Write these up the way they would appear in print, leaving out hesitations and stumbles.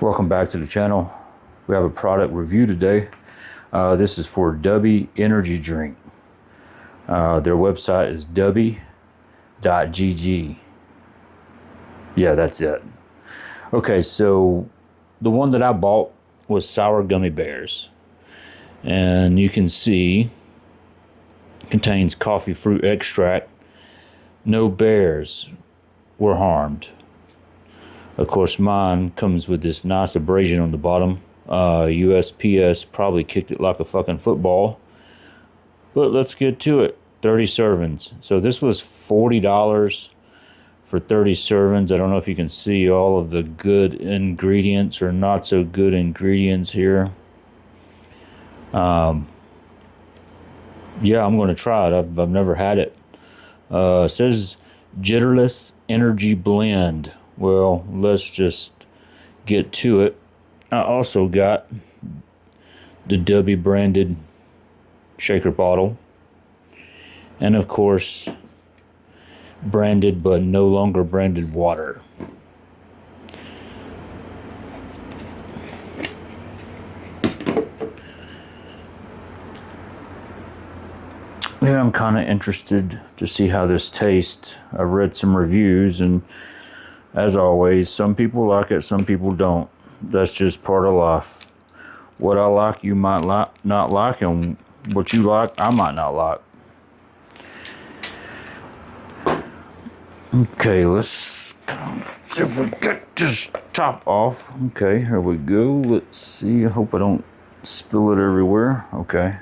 Welcome back to the channel. We have a product review today. This is for Dubby energy drink. Their website is dubby.gg. Yeah, that's it. Okay, so the one that I bought was Sour Gummy Bears. And you can see it contains coffee fruit extract. No bears were harmed. Of course, mine comes with this nice abrasion on the bottom. USPS probably kicked it like a fucking football. But let's get to it. 30 servings. So this was $40 for 30 servings. I don't know if you can see all of the good ingredients or not so good ingredients here. Yeah, I'm going to try it. I've never had it. It says Jitterless Energy Blend. Well, let's just get to it. I also got the Dubby branded shaker bottle. And of course, branded but no longer branded water. Yeah, I'm kind of interested to see how this tastes. I've read some reviews, and as always, some people like it, some people don't. That's just part of life. What I like, you might not like, and what you like, I might not like. Okay, let's see if we get this top off. Okay, here we go. Let's see. I hope I don't spill it everywhere. Okay.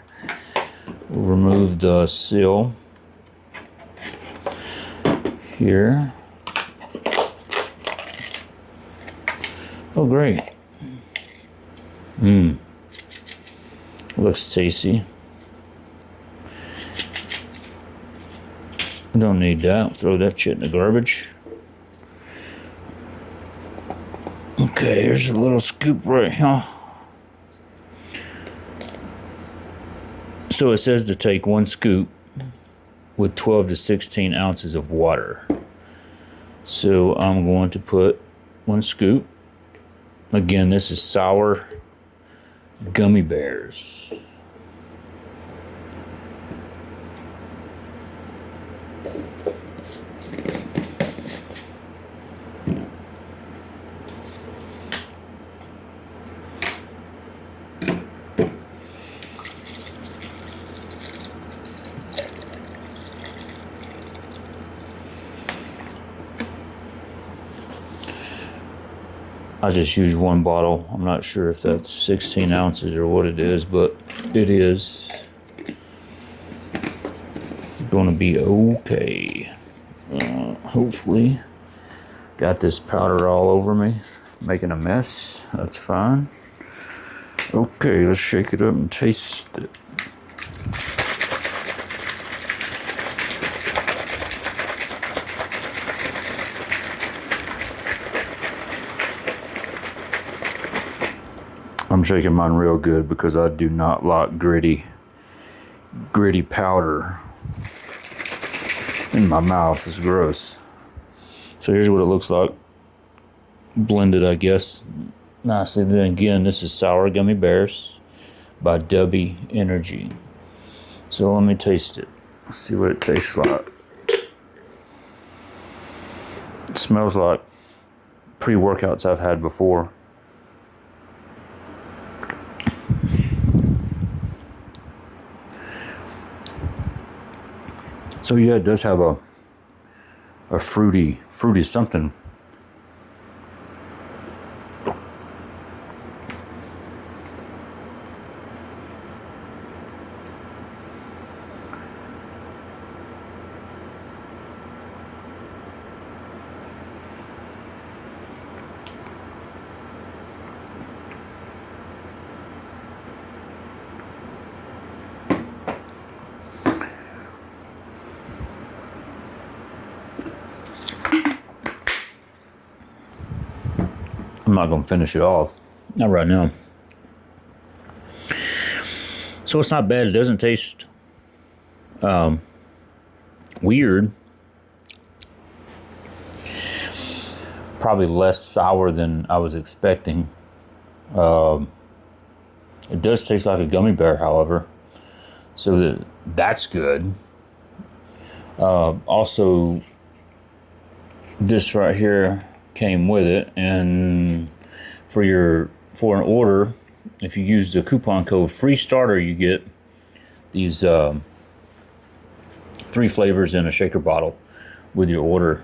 We'll remove the seal here. Oh, great. Looks tasty. I don't need that. Throw that shit in the garbage. Okay, here's a little scoop right here. So it says to take 1 scoop with 12 to 16 ounces of water. So I'm going to put 1 scoop. Again, this is Sour Gummy Bears. I just used 1 bottle. I'm not sure if that's 16 ounces or what it is, but it is going to be okay. Hopefully. Got this powder all over me, making a mess. That's fine. Okay, let's shake it up and taste it. I'm shaking mine real good because I do not like gritty powder in my mouth. It's gross. So here's what it looks like. Blended, I guess, nicely. Then again, this is Sour Gummy Bears by Dubby Energy. So let me taste it. Let's see what it tastes like. It smells like pre-workouts I've had before. So yeah, it does have a fruity something. I'm not going to finish it off. Not right now. So it's not bad. It doesn't taste weird. Probably less sour than I was expecting. It does taste like a gummy bear, however, so that's good. Also, this right here came with it, and for an order, if you use the coupon code free starter, you get these 3 flavors in a shaker bottle with your order.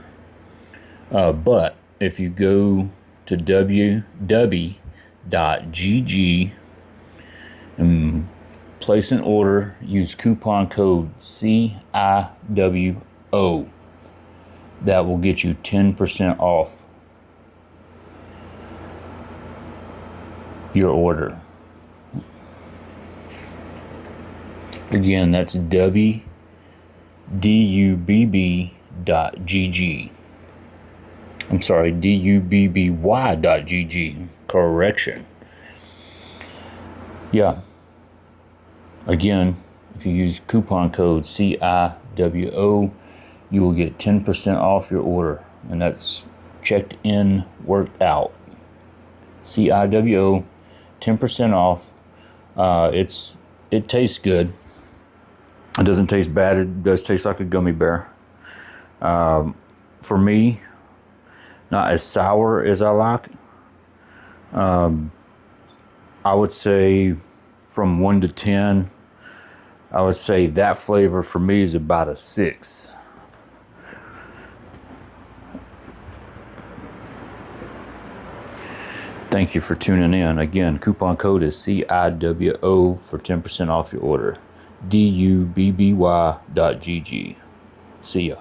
But if you go to Dubby.gg and place an order, use coupon code CIWO. That will get you 10% off your order. Again, that's Dubby, DUBB.gg. I'm sorry, DUBBY.gg. Correction. Yeah. Again, if you use coupon code CIWO, you will get 10% off your order. And that's CheckedInWorkedout. CIWO, 10% off. It tastes good. It doesn't taste bad. It does taste like a gummy bear. For me, not as sour as I like. I would say from 1 to 10, I would say that flavor for me is about a 6. Thank you for tuning in. Again, coupon code is CIWO for 10% off your order. DUBBY.gg. See ya.